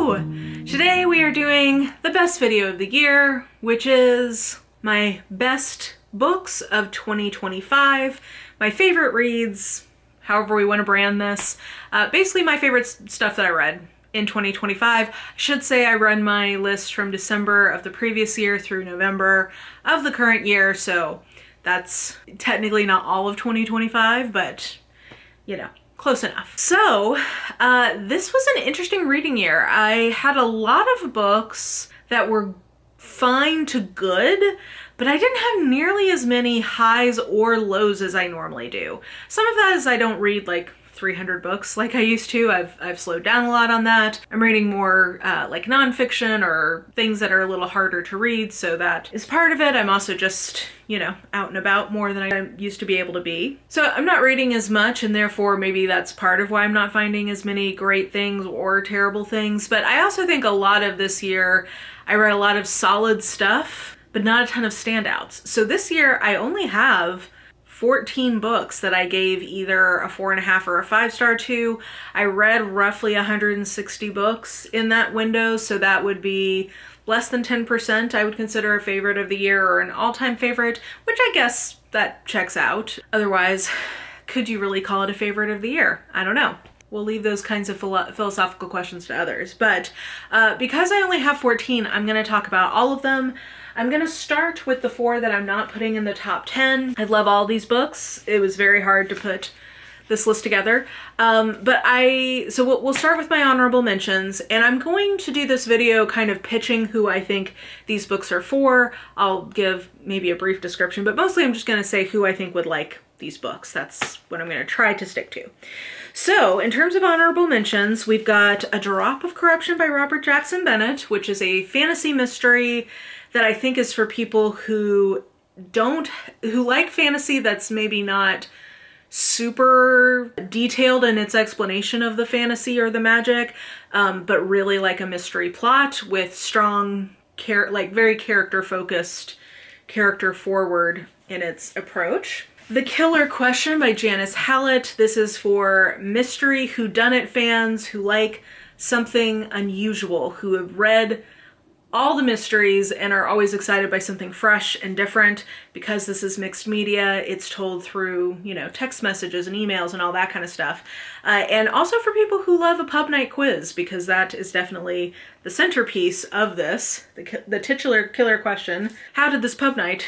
Hello! Today we are doing the best video of the year, which is my best books of 2025, my favorite reads, however we want to brand this. Basically my favorite stuff that I read in 2025. I should say I run my list from December of the previous year through November of the current year, so that's technically not all of 2025, but you know, close enough. So this was an interesting reading year. I had a lot of books that were fine to good, but I didn't have nearly as many highs or lows as I normally do. Some of that is I don't read like 300 books like I used to. I've slowed down a lot on that. I'm reading more like nonfiction or things that are a little harder to read, so that is part of it. I'm also just, you know, out and about more than I used to be able to be. So I'm not reading as much, and therefore maybe that's part of why I'm not finding as many great things or terrible things. But I also think a lot of this year I read a lot of solid stuff, but not a ton of standouts. So this year I only have 14 books that I gave either a 4.5 or a 5-star to. I read roughly 160 books in that window, so that would be less than 10% I would consider a favorite of the year or an all-time favorite, which I guess that checks out. Otherwise, could you really call it a favorite of the year? I don't know. We'll leave those kinds of philosophical questions to others. But because I only have 14, I'm going to talk about all of them. I'm going to start with the 4 that I'm not putting in the top 10. I love all these books. It was very hard to put this list together. So we'll start with my honorable mentions, and I'm going to do this video kind of pitching who I think these books are for. I'll give maybe a brief description, but mostly I'm just going to say who I think would like these books. That's what I'm going to try to stick to. So in terms of honorable mentions, we've got A Drop of Corruption by Robert Jackson Bennett, which is a fantasy mystery that I think is for people who like fantasy that's maybe not super detailed in its explanation of the fantasy or the magic, but really like a mystery plot with strong very character focused, character forward in its approach. The Killer Question by Janice Hallett. This is for mystery whodunit fans who like something unusual, who have read all the mysteries and are always excited by something fresh and different. Because this is mixed media, it's told through, you know, text messages and emails and all that kind of stuff. And also for people who love a pub night quiz, because that is definitely the centerpiece of this, the titular killer question. How did this pub night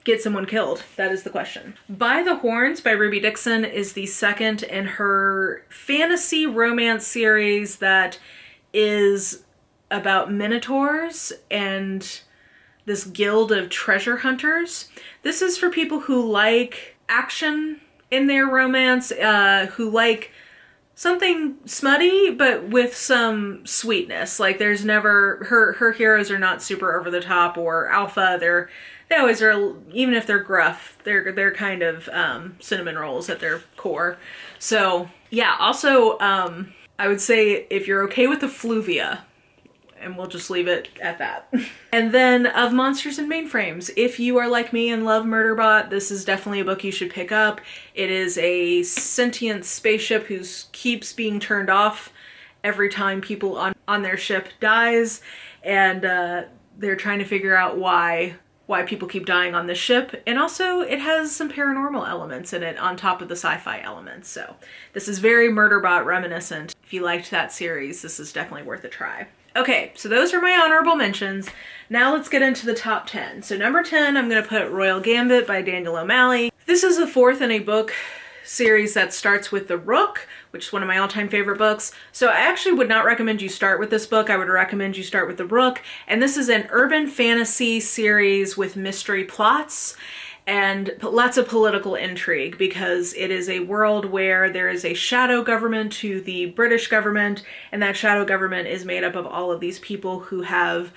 get someone killed? That is the question. By the Horns by Ruby Dixon is the second in her fantasy romance series that is about minotaurs and this guild of treasure hunters. This is for people who like action in their romance, who like something smutty but with some sweetness. Like there's never, her heroes are not super over the top or alpha. They always are, even if they're gruff, they're kind of cinnamon rolls at their core. So yeah, also I would say if you're okay with effluvia, and we'll just leave it at that. And then Of Monsters and Mainframes. If you are like me and love Murderbot, this is definitely a book you should pick up. It is a sentient spaceship who keeps being turned off every time people on their ship dies, and they're trying to figure out why people keep dying on the ship. And also it has some paranormal elements in it on top of the sci-fi elements. So this is very Murderbot reminiscent. If you liked that series, this is definitely worth a try. Okay, so those are my honorable mentions. Now let's get into the top 10. So number 10, I'm going to put Royal Gambit by Daniel O'Malley. This is the 4th in a book series that starts with The Rook, which is one of my all-time favorite books. So I actually would not recommend you start with this book. I would recommend you start with The Rook. And this is an urban fantasy series with mystery plots and lots of political intrigue, because it is a world where there is a shadow government to the British government, and that shadow government is made up of all of these people who have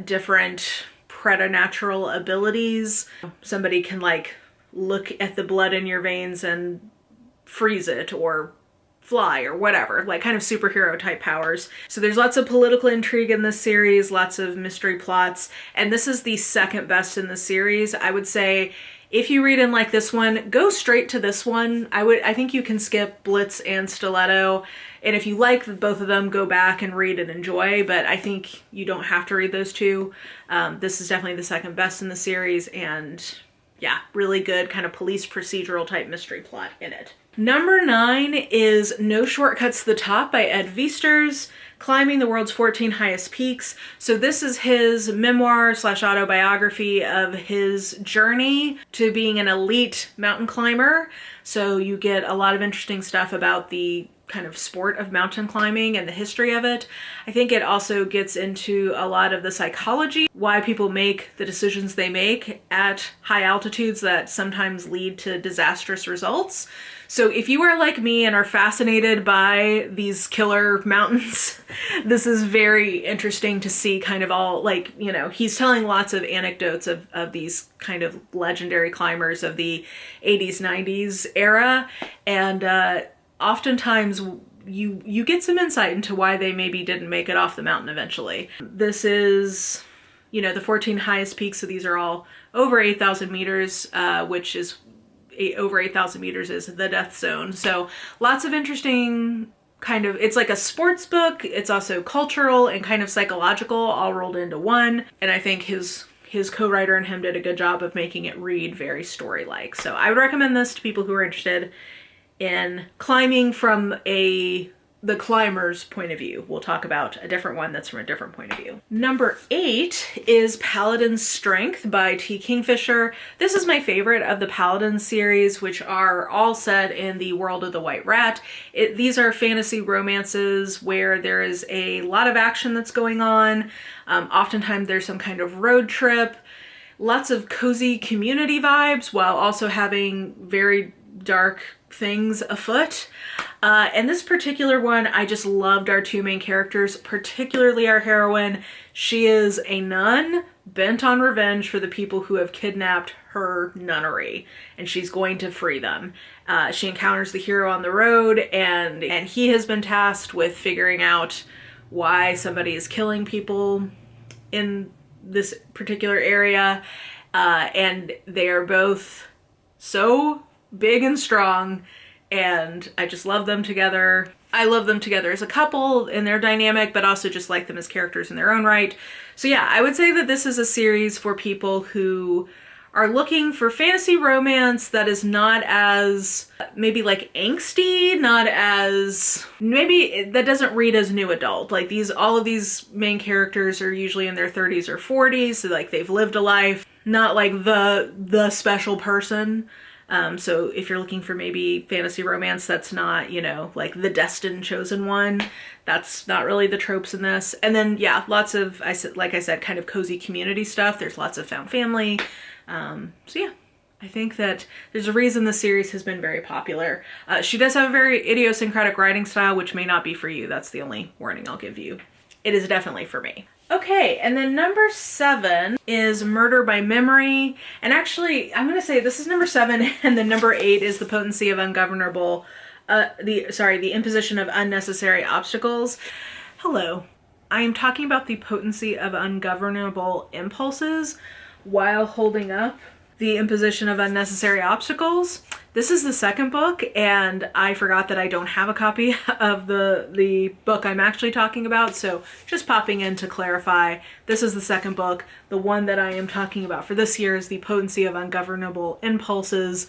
different preternatural abilities. Somebody can like look at the blood in your veins and freeze it, or fly, or whatever, like kind of superhero type powers. So there's lots of political intrigue in this series, lots of mystery plots, and this is the second best in the series. I would say If you read in like this one, go straight to this one. I think you can skip Blitz and Stiletto. And if you like both of them, go back and read and enjoy, but I think you don't have to read those two. This is definitely the second best in the series, and yeah, really good kind of police procedural type mystery plot in it. Number 9 is No Shortcuts to the Top by Ed Viesturs, Climbing the World's 14 Highest Peaks. So this is his memoir / autobiography of his journey to being an elite mountain climber. So you get a lot of interesting stuff about the kind of sport of mountain climbing and the history of it. I think it also gets into a lot of the psychology, why people make the decisions they make at high altitudes that sometimes lead to disastrous results. So if you are like me and are fascinated by these killer mountains, this is very interesting to see kind of all, like, you know, he's telling lots of anecdotes of these kind of legendary climbers of the 80s, 90s era. And oftentimes you get some insight into why they maybe didn't make it off the mountain eventually. This is, you know, the 14 highest peaks. So these are all over 8,000 meters, which is over 8,000 meters is the death zone. So lots of interesting kind of, it's like a sports book. It's also cultural and kind of psychological all rolled into one. And I think his co-writer and him did a good job of making it read very story-like. So I would recommend this to people who are interested in climbing from the climber's point of view. We'll talk about a different one that's from a different point of view. Number 8 is Paladin's Strength by T. Kingfisher. This is my favorite of the Paladin series, which are all set in the world of the White Rat. These are fantasy romances where there is a lot of action that's going on. Oftentimes there's some kind of road trip, lots of cozy community vibes while also having very dark things afoot. And this particular one, I just loved our two main characters, particularly our heroine. She is a nun bent on revenge for the people who have kidnapped her nunnery, and she's going to free them. She encounters the hero on the road, and he has been tasked with figuring out why somebody is killing people in this particular area. And they are both so big and strong, and I just love them together. I love them together as a couple in their dynamic, but also just like them as characters in their own right. So yeah, I would say that this is a series for people who are looking for fantasy romance that is not as maybe like angsty, not as, maybe that doesn't read as new adult. Like all of these main characters are usually in their 30s or 40s, so like they've lived a life, not like the special person. So if you're looking for maybe fantasy romance that's not, you know, like the destined chosen one, that's not really the tropes in this. And then, yeah, lots of, like I said, kind of cozy community stuff. There's lots of found family. So yeah, I think that there's a reason the series has been very popular. She does have a very idiosyncratic writing style, which may not be for you. That's the only warning I'll give you. It is definitely for me. Okay, and then number 7 is Murder by Memory. And actually, I'm gonna say this is number 7, and then number 8 is The Potency of Ungovernable, the Imposition of Unnecessary Obstacles. Hello, I am talking about the potency of ungovernable impulses while holding up The Imposition of Unnecessary Obstacles. This is the second book, and I forgot that I don't have a copy of the book I'm actually talking about, so just popping in to clarify, this is the second book. The one that I am talking about for this year is The Potency of Ungovernable Impulses.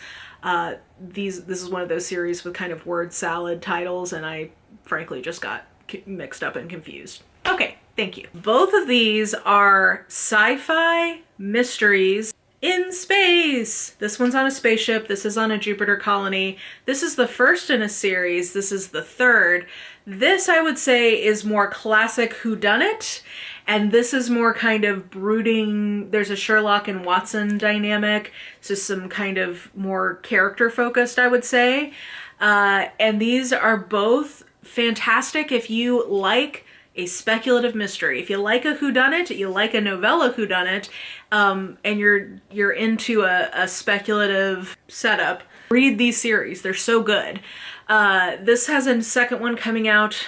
This is one of those series with kind of word salad titles, and I frankly just got mixed up and confused. Okay, thank you. Both of these are sci-fi mysteries in space. This one's on a spaceship. This is on a Jupiter colony. This is the first in a series. This is the third. This, I would say, is more classic whodunit, and this is more kind of brooding. There's a Sherlock and Watson dynamic, so some kind of more character focused, I would say. And these are both fantastic if you like a speculative mystery. If you like a whodunit, you like a novella whodunit, and you're into a speculative setup, read these series. They're so good. This has a second one coming out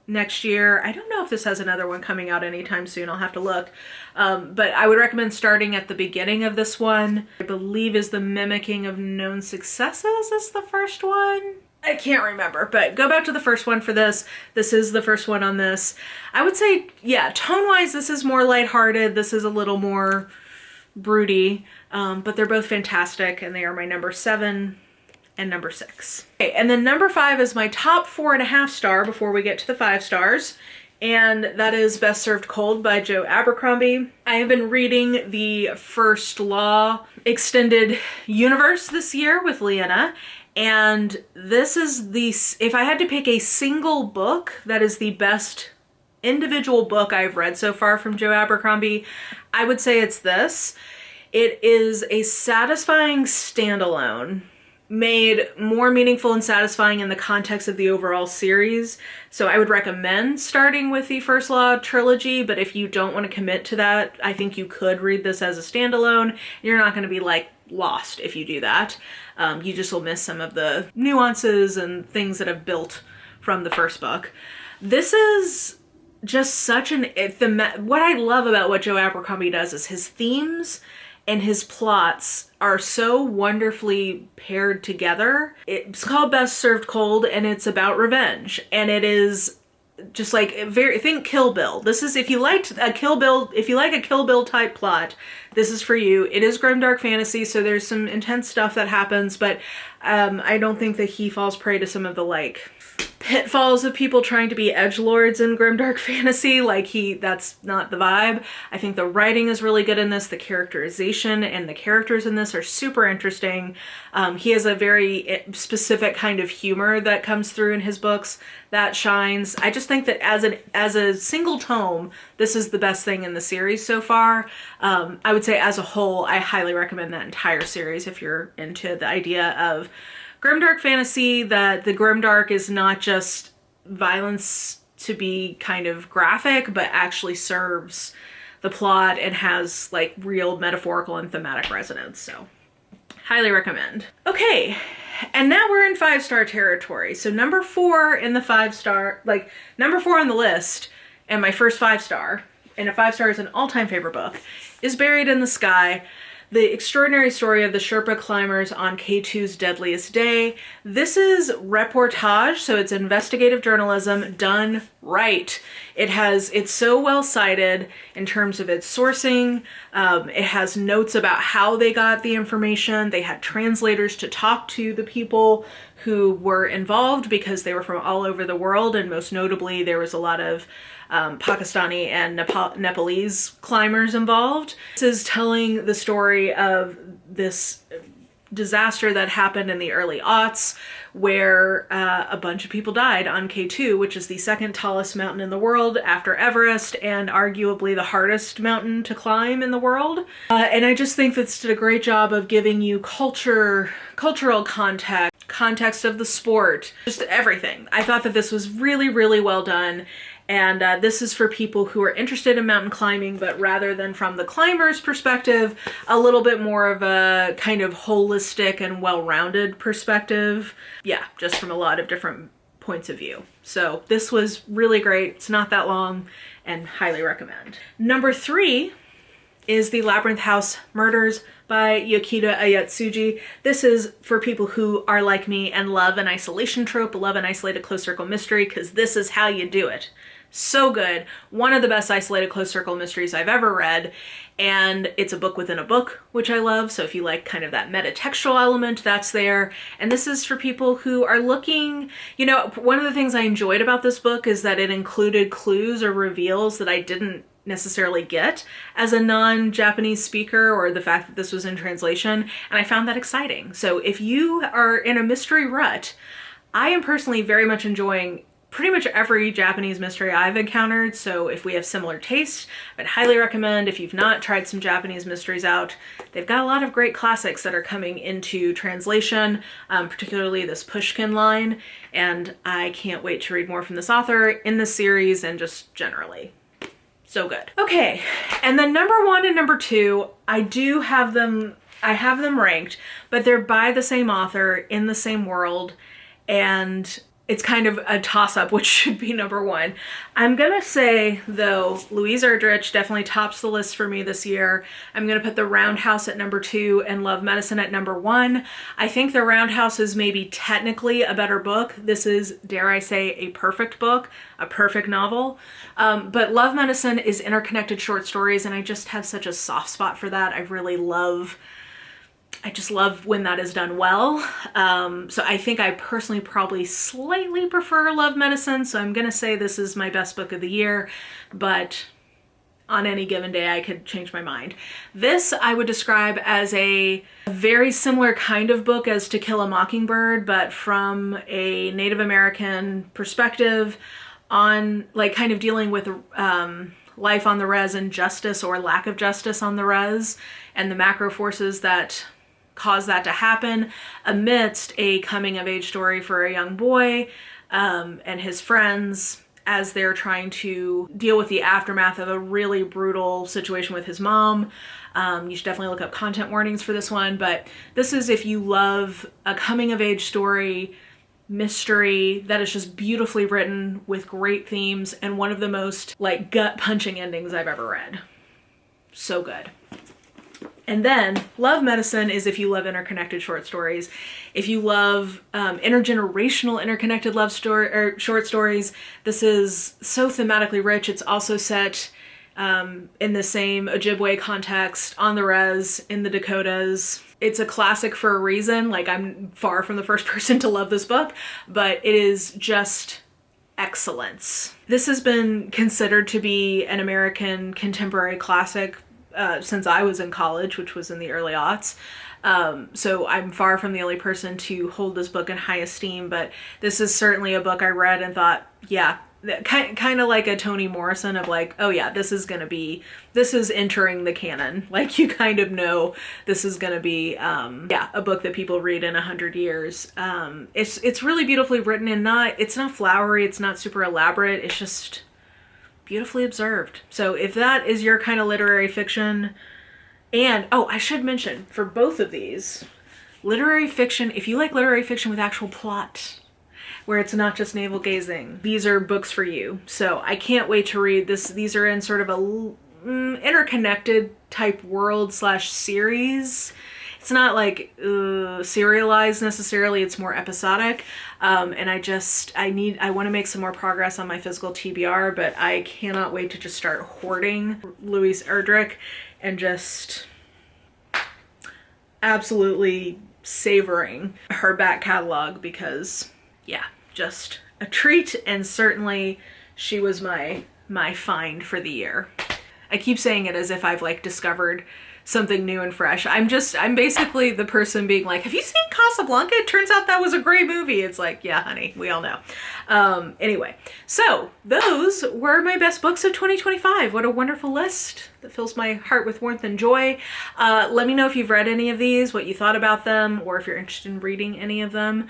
next year. I don't know if this has another one coming out anytime soon. I'll have to look. But I would recommend starting at the beginning of this one. I believe is The Mimicking of Known Successes is the first one. I can't remember, but go back to the first one for this. This is the first one on this. I would say, yeah, tone-wise, this is more lighthearted. This is a little more broody, but they're both fantastic, and they are my number 7 and number 6. Okay, and then number 5 is my top 4.5 star before we get to the 5 stars, and that is Best Served Cold by Joe Abercrombie. I have been reading the First Law extended universe this year with Leanna, and this is if I had to pick a single book that is the best individual book I've read so far from Joe Abercrombie, I would say it's this. It is a satisfying standalone, made more meaningful and satisfying in the context of the overall series. So I would recommend starting with the First Law trilogy, but if you don't want to commit to that, I think you could read this as a standalone. You're not going to be like lost if you do that. You just will miss some of the nuances and things that have built from the first book. This is just such what I love about what Joe Abercrombie does is his themes and his plots are so wonderfully paired together. It's called Best Served Cold, and it's about revenge. And it is just like think Kill Bill. This is, if you like a Kill Bill type plot, this is for you. It is grimdark fantasy, so there's some intense stuff that happens, but I don't think that he falls prey to some of the like pitfalls of people trying to be edgelords in grimdark fantasy. That's not the vibe. I think the writing is really good in this. The characterization and the characters in this are super interesting. He has a very specific kind of humor that comes through in his books that shines. I just think that as a single tome, this is the best thing in the series so far. I would say as a whole, I highly recommend that entire series if you're into the idea of grimdark fantasy, that the grimdark is not just violence to be kind of graphic, but actually serves the plot and has like real metaphorical and thematic resonance. So highly recommend. Okay, and now we're in 5-star territory. So number 4 in the 5-star, number 4 on the list, and my first 5-star, and a 5-star is an all-time favorite book, is Buried in the Sky: The Extraordinary Story of the Sherpa Climbers on K2's Deadliest Day. This is reportage, so it's investigative journalism done right. It's so well cited in terms of its sourcing. It has notes about how they got the information. They had translators to talk to the people who were involved because they were from all over the world, and most notably there was a lot of Pakistani and Nepalese climbers involved. This is telling the story of this disaster that happened in the early aughts where a bunch of people died on K2, which is the second tallest mountain in the world after Everest and arguably the hardest mountain to climb in the world. And I just think this did a great job of giving you cultural context of the sport, just everything. I thought that this was really, really well done. And this is for people who are interested in mountain climbing, but rather than from the climber's perspective, a little bit more of a kind of holistic and well-rounded perspective. Yeah, just from a lot of different points of view. So this was really great. It's not that long, and highly recommend. Number 3 is The Labyrinth House Murders by Yukita Ayatsuji. This is for people who are like me and love an isolation trope, love an isolated close circle mystery, because this is how you do it. So good. One of the best isolated close circle mysteries I've ever read. And it's a book within a book, which I love. So if you like kind of that metatextual element, that's there. And this is for people who are looking, one of the things I enjoyed about this book is that it included clues or reveals that I didn't necessarily get as a non-Japanese speaker, or the fact that this was in translation. And I found that exciting. So if you are in a mystery rut, I am personally very much enjoying pretty much every Japanese mystery I've encountered, so if we have similar tastes, I'd highly recommend. If you've not tried some Japanese mysteries out, they've got a lot of great classics that are coming into translation, particularly this Pushkin line, and I can't wait to read more from this author in this series and just generally. So good. Okay, and then number 1 and number 2, I have them ranked, but they're by the same author in the same world, and it's kind of a toss-up which should be number one. I'm gonna say, though, Louise Erdrich definitely tops the list for me this year. I'm gonna put The Roundhouse at number 2 and Love Medicine at number 1. I think The Roundhouse is maybe technically a better book. This is, dare I say, a perfect book, a perfect novel. But Love Medicine is interconnected short stories, and I just have such a soft spot for that. I just love when that is done well. So I think I personally probably slightly prefer Love Medicine. So I'm going to say this is my best book of the year, but on any given day I could change my mind. This I would describe as a very similar kind of book as To Kill a Mockingbird, but from a Native American perspective on like kind of dealing with life on the res and justice or lack of justice on the res and the macro forces that cause that to happen amidst a coming of age story for a young boy and his friends as they're trying to deal with the aftermath of a really brutal situation with his mom. You should definitely look up content warnings for this one, but this is if you love a coming of age story mystery that is just beautifully written with great themes and one of the most like gut punching endings I've ever read. So good. And then Love Medicine is if you love interconnected short stories. If you love intergenerational interconnected love story or short stories, this is so thematically rich. It's also set in the same Ojibwe context, on the res, in the Dakotas. It's a classic for a reason. Like, I'm far from the first person to love this book, but it is just excellence. This has been considered to be an American contemporary classic since I was in college, which was in the early aughts. So I'm far from the only person to hold this book in high esteem, but this is certainly a book I read and thought, yeah, kind of like a Toni Morrison of like, oh yeah, this is entering the canon. Like, you kind of know this is going to be, a book that people read in 100 years. It's really beautifully written and it's not flowery. It's not super elaborate. It's just beautifully observed. So if that is your kind of literary fiction, and I should mention for both of these, literary fiction, if you like literary fiction with actual plot, where it's not just navel gazing, these are books for you. So I can't wait to read this. These are in sort of a interconnected type world / series. It's not like serialized necessarily, it's more episodic. And I want to make some more progress on my physical TBR, but I cannot wait to just start hoarding Louise Erdrich and just absolutely savoring her back catalog because, yeah, just a treat. And certainly she was my find for the year. I keep saying it as if I've like discovered something new and fresh. I'm basically the person being like, have you seen Casablanca? It turns out that was a great movie. It's like, yeah, honey, we all know. Anyway, so those were my best books of 2025. What a wonderful list that fills my heart with warmth and joy. Let me know if you've read any of these, what you thought about them, or if you're interested in reading any of them.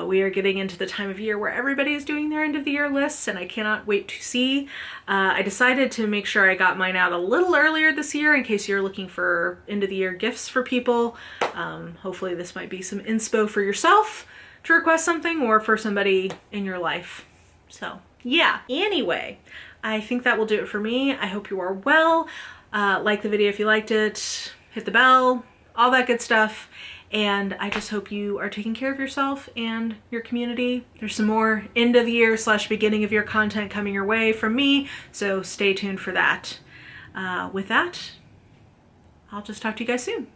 We are getting into the time of year where everybody is doing their end of the year lists, and I cannot wait to see. I decided to make sure I got mine out a little earlier this year in case you're looking for end of the year gifts for people. Hopefully this might be some inspo for yourself to request something or for somebody in your life. So yeah, anyway, I think that will do it for me. I hope you are well. Like the video if you liked it, hit the bell, all that good stuff. And I just hope you are taking care of yourself and your community. There's some more end of the year / beginning of year content coming your way from me, so stay tuned for that. With that, I'll just talk to you guys soon.